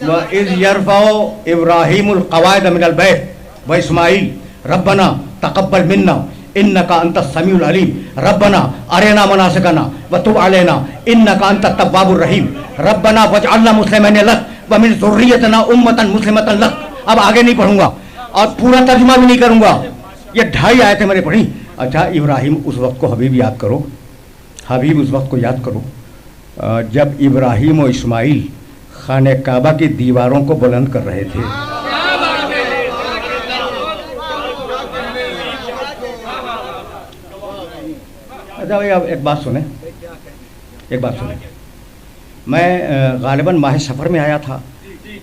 व इज़ यरफ़उ इब्राहीमुल क़वाइद मिनल बैत व इस्माईल रब्बना तक़ब्बल मिन्ना इन्नका अंतस समीउल अलीम रब्बना अरिना मनासिकना व तुब अलैना इन्नका अंतत तव्वाबुर रहीम रब्बना वजअलना मुस्लिमीन लक व मिन ज़ुर्रिय्यतिना उम्मतन मुस्लिमतन लक। अब आगे नहीं पढ़ूंगा और पूरा तर्जुमा भी नहीं करूंगा, ये 2.5 आयतें मैंने पढ़ी। अच्छा, इब्राहिम उस वक्त को हबीब याद करो, हबीब उस वक्त को याद करो जब इब्राहिम और इस्माईल खाने काबा की दीवारों को बुलंद कर रहे थे। अच्छा भाई, अब एक बात सुने, एक बात सुने। मैं गालिबन माह सफ़र में आया था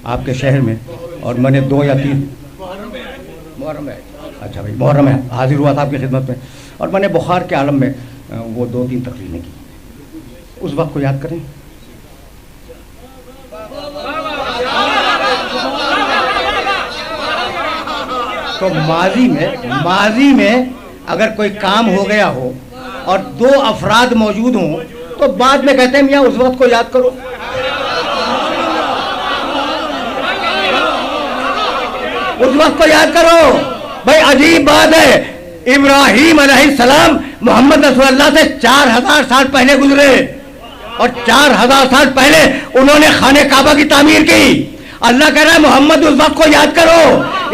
आपके शहर में और मैंने 2 या 3 मुहर्रम में, अच्छा भाई मुहर्रम में हाजिर हुआ था आपकी खिदमत में और मैंने बुखार के आलम में वो 2-3 तकरीरें की। उस वक्त को याद करें। तो माजी में अगर कोई काम हो गया हो और 2 अफराद मौजूद हों तो बाद में कहते हैं मियाँ उस वक्त को याद करो। उस वक्त को याद करो। भाई अजीब बात है, इब्राहीम अलैहिस्सलाम मोहम्मद रसूलुल्लाह से 4000 साल पहले गुजरे और 4000 साल पहले उन्होंने खाने काबा की तामीर की। अल्लाह कह रहा है मोहम्मद उस वक्त को याद करो,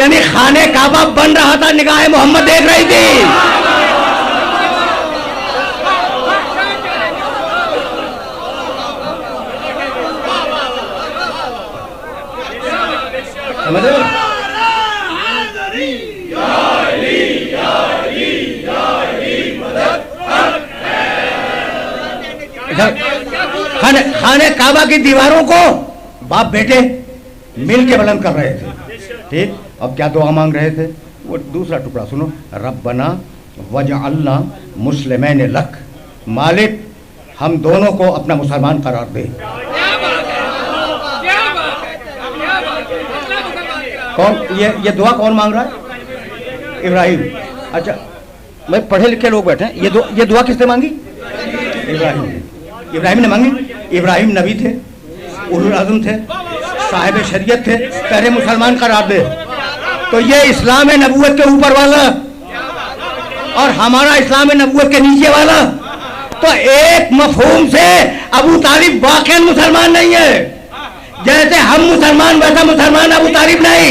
यानी खाने काबा बन रहा था, निगाह मोहम्मद देख रही थी। समझ रहे हो? खाने काबा की दीवारों को बाप बेटे मिल के बुलंद कर रहे थे, ठीक। अब क्या दुआ मांग रहे थे? वो दूसरा टुकड़ा सुनो, रब्बना वजअलना मुस्लिमीन लक, मालिक हम दोनों को अपना मुसलमान करार दे। कौन ये दुआ कौन मांग रहा है? इब्राहिम। अच्छा, मैं पढ़े लिखे लोग बैठे हैं, ये दुआ किसने मांगी? इब्राहिम ने मांगी। इब्राहिम नबी थे, उलुल आज़म थे, साहिब शरीयत थे, पहले मुसलमान करार दे। तो ये इस्लाम है नबूवत के ऊपर वाला और हमारा इस्लाम है नबूवत के नीचे वाला। तो एक मफहूम से अबू तालिब वाकई मुसलमान नहीं है। जैसे हम मुसलमान वैसा मुसलमान अबू तालिब नहीं,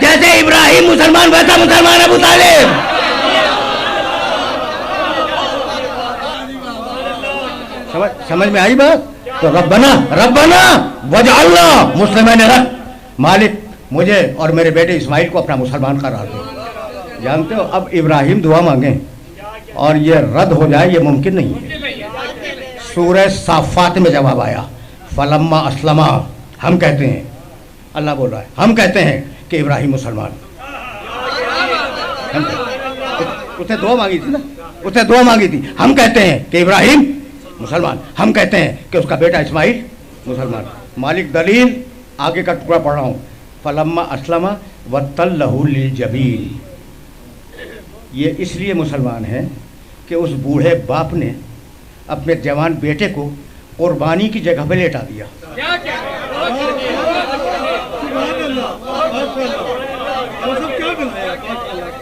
जैसे इब्राहिम मुसलमान वैसा मुसलमान अबू तालिब। समझ में आई बात? तो रब्बना वजअलना मुस्लिमीन लक, मालिक मुझे और मेरे बेटे इस्माइल को अपना मुसलमान करार दो। जानते हो, अब इब्राहिम दुआ मांगे और ये रद्द हो जाए ये मुमकिन नहीं है। सूरह साफ़ात में जवाब आया, फलम्मा अस्लमा। हम कहते हैं, अल्लाह बोल रहा है, हम कहते हैं कि इब्राहिम मुसलमान। उसने दुआ मांगी थी ना, उसने दुआ मांगी थी। हम कहते हैं कि इब्राहिम मुसलमान, हम कहते हैं कि उसका बेटा इस्माइल मुसलमान। मालिक दलील आगे का टुकड़ा पढ़ रहा हूँ, फलम्मा अस्लमा वतल्लहु लिलजबीन। ये इसलिए मुसलमान है कि उस बूढ़े बाप ने अपने जवान बेटे को कुर्बानी की जगह पे लेटा दिया।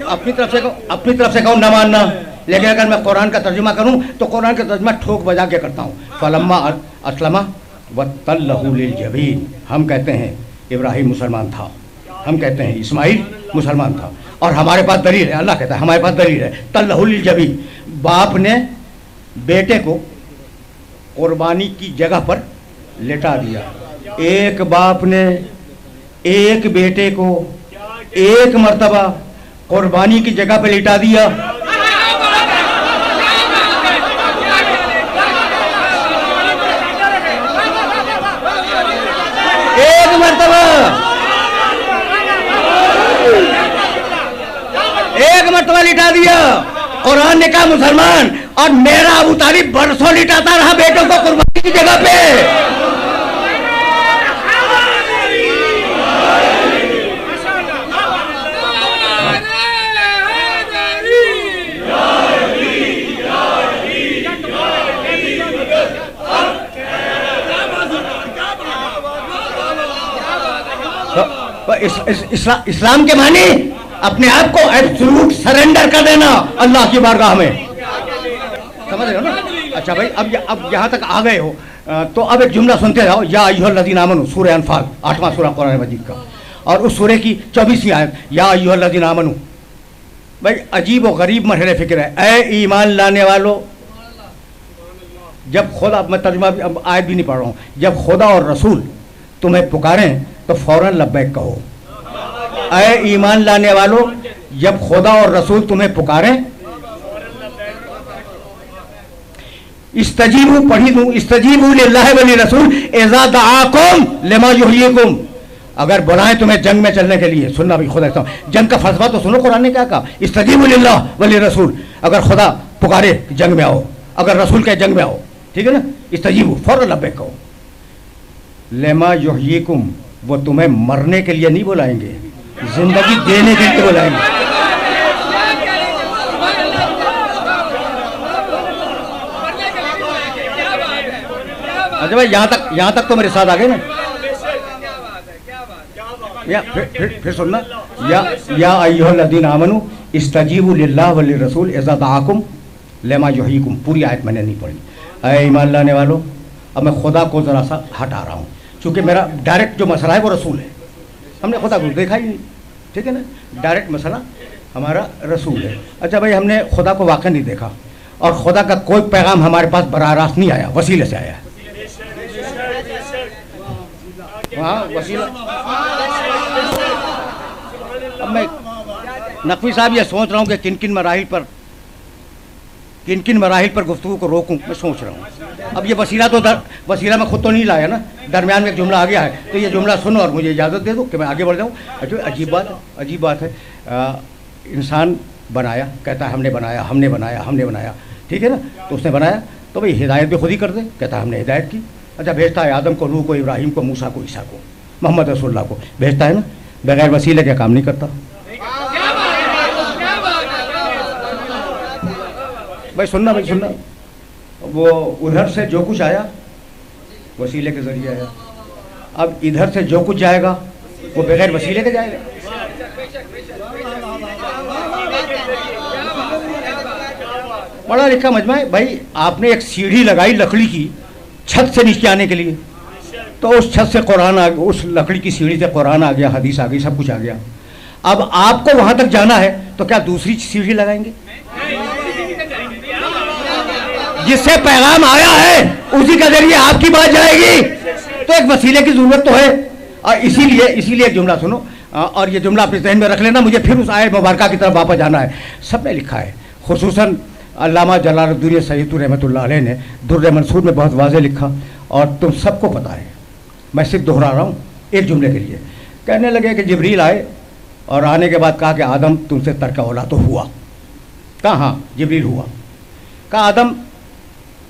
अपनी तरफ से कहूँ न मानना, लेकिन अगर मैं कुरान का तर्जुमा करूं तो कुरान का तर्जुमा ठोक बजा के करता हूं। फलम्मा अस्लमा वतल्लहु लिलजबीन। हम कहते हैं इब्राहिम मुसलमान था, हम कहते हैं इस्माइल मुसलमान था और हमारे पास दलील है। अल्लाह कहता है हमारे पास दलील है, तल्लहु लिलजबीन। बाप ने बेटे को कुर्बानी की जगह पर लेटा दिया। एक बाप ने एक बेटे को एक मर्तबा कुर्बानी की जगह पर लेटा दिया। एक मर्तबा लिटा दिया। कुरान ने कहा मुसलमान, और मेरा अबू तालिब बरसों लिटाता रहा बेटों को कुर्बानी की जगह पे। इस्लाम के मानी अपने आप को एब्सोल्यूट सरेंडर कर देना अल्लाह की बारगाह में, समझ रहे हो ना। अच्छा भाई, अब यहाँ तक आ गए हो तो अब एक जुमला सुनते जाओ। या अय्युहल्लज़ीना आमनू, सूरह अनफाल 8वां सूरह कुरान मजीद का, और उस सूरह की 24वीं आयत, या अय्युहल्लज़ीना आमनू। भाई अजीब और गरीब मरहले फिक्र है। ए ईमान लाने वालों, जब खुदा, मैं तर्जुमा भी अब आयत भी नहीं पढ़ रहा हूँ, जब खुदा और रसूल तुम्हें पुकारें तो फौरन लब्बैक कहो। ए ईमान लाने वालों, जब खुदा और रसूल तुम्हें पुकारें, इस्तजीबू पढ़ी दूं, इस्तजीबू लिल्लाहि वली रसूल इज़ा दआकुम लिमा युहयिकुम। अगर बुलाएं तुम्हें जंग में चलने के लिए, सुनना भी खुदा, जंग का फलसफा तो सुनो, कुरान ने क्या कहा, इस्तजीबू लिल्लाहि वली रसूल। अगर खुदा पुकारे जंग में आओ, अगर रसूल के जंग में आओ, ठीक है ना, इस्तजीबू फौरन लब्बैक कहो। लिमा युहयिकुम, वो तुम्हें मरने के लिए नहीं बुलाएंगे, जिंदगी देने के लिए बुलाएंगे। अच्छा भाई, यहाँ तक तो मेरे साथ आ गए ना। या फिर सुनना, या अय्युहल्लज़ीना आमनू इस्तजीबू लिल्लाहि वली रसूल इज़ा दआकुम लिमा युहयिकुम। पूरी आयत मैंने नहीं पढ़ी। ऐ ईमान लाने वालों, अब मैं खुदा को ज़रा सा हटा रहा हूँ, क्योंकि मेरा डायरेक्ट जो मसला है वो रसूल है। हमने खुदा को देखा ही नहीं, ठीक है ना, डायरेक्ट मसला हमारा रसूल है। अच्छा भाई, हमने खुदा को वाकई नहीं देखा, और खुदा का कोई पैगाम हमारे पास बराह रास्त नहीं आया, वसीले से आया। हाँ वसीला। अब मैं नकवी साहब ये सोच रहा हूँ कि किन किन मराहिल पर गुफ्तगू को रोकूं, मैं सोच रहा हूँ। अब ये वसीला तो वसीला मैं खुद तो नहीं लाया ना, दरमियान में एक जुमला आ गया है, तो ये जुमला सुनो और मुझे इजाज़त दे दो कि मैं आगे बढ़ जाऊँ। अच्छा, अजीब बात है। इंसान बनाया, कहता है हमने बनाया, ठीक है ना, तो उसने बनाया तो भाई हिदायत भी खुद ही कर दे, कहता है हमने हिदायत की। अच्छा, भेजता है आदम को, नूह को, इब्राहिम को, मूसा को, ईसा को, मोहम्मद रसूलुल्लाह को भेजता है ना, बगैर वसीले के काम नहीं करता। भाई सुनना, वो उधर से जो कुछ आया वसीले के जरिए आया, अब इधर से जो कुछ जाएगा वो बगैर वसीले के जाएगा। पढ़ा लिखा मजमा है भाई। आपने एक सीढ़ी लगाई लकड़ी की छत से नीचे आने के लिए, तो उस छत से कुरान आ गया, उस लकड़ी की सीढ़ी से कुरान आ गया, हदीस आ गई, सब कुछ आ गया। अब आपको वहां तक जाना है तो क्या दूसरी सीढ़ी लगाएंगे? जिससे पैगाम आया है उसी के जरिए आपकी बात जाएगी, तो एक वसीले की जरूरत तो है। और इसीलिए एक जुमला सुनो, और ये जुमला अपने ज़हन में रख लेना, मुझे फिर उस आयत मुबारका की तरफ वापस जाना है। सब ने लिखा है, खुसूसन अल्लामा जलालुद्दीन सय्यदी रहमतुल्लाह अलैह ने दुर्र मंसूर में बहुत वाज़ेह लिखा, और तुम सबको पता है। मैं सिर्फ दोहरा रहा हूँ एक जुमले के लिए। कहने लगे कि जिब्रील आए और आने के बाद कहा कि आदम तुमसे तर्क औला तो हुआ। कहा हाँ जिब्रील हुआ। कहा आदम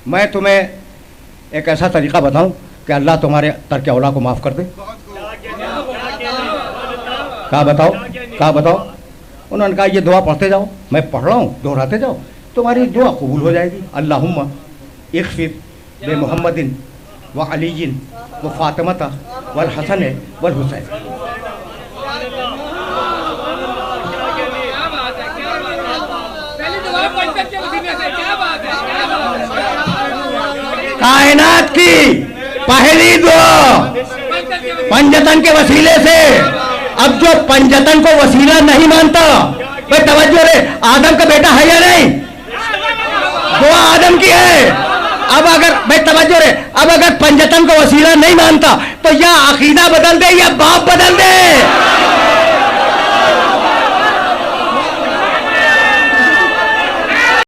मैं तुम्हें एक ऐसा तरीक़ा बताऊं कि अल्लाह तुम्हारे तर्क औला को माफ़ कर दे। कहा बताओ। उन्होंने कहा ये दुआ पढ़ते जाओ, मैं पढ़ रहा हूँ, दोहराते जाओ, तुम्हारी दुआ कबूल हो जाएगी। अल्लाहुम्मा इग़फिर बे मुहम्मदिन व अलीयिन व फातिमता वल हसन वल हुसैन। कायनात की पहली दुआ पंजतन के वसीले से। अब जो पंजतन को वसीला नहीं मानता, भाई तवज्जो रे, आदम का बेटा है या नहीं? दुआ आदम की है। अब अगर भाई तवज्जो रे, अब अगर पंजतन को वसीला नहीं मानता तो या अकीदा बदल दे या बाप बदल दे।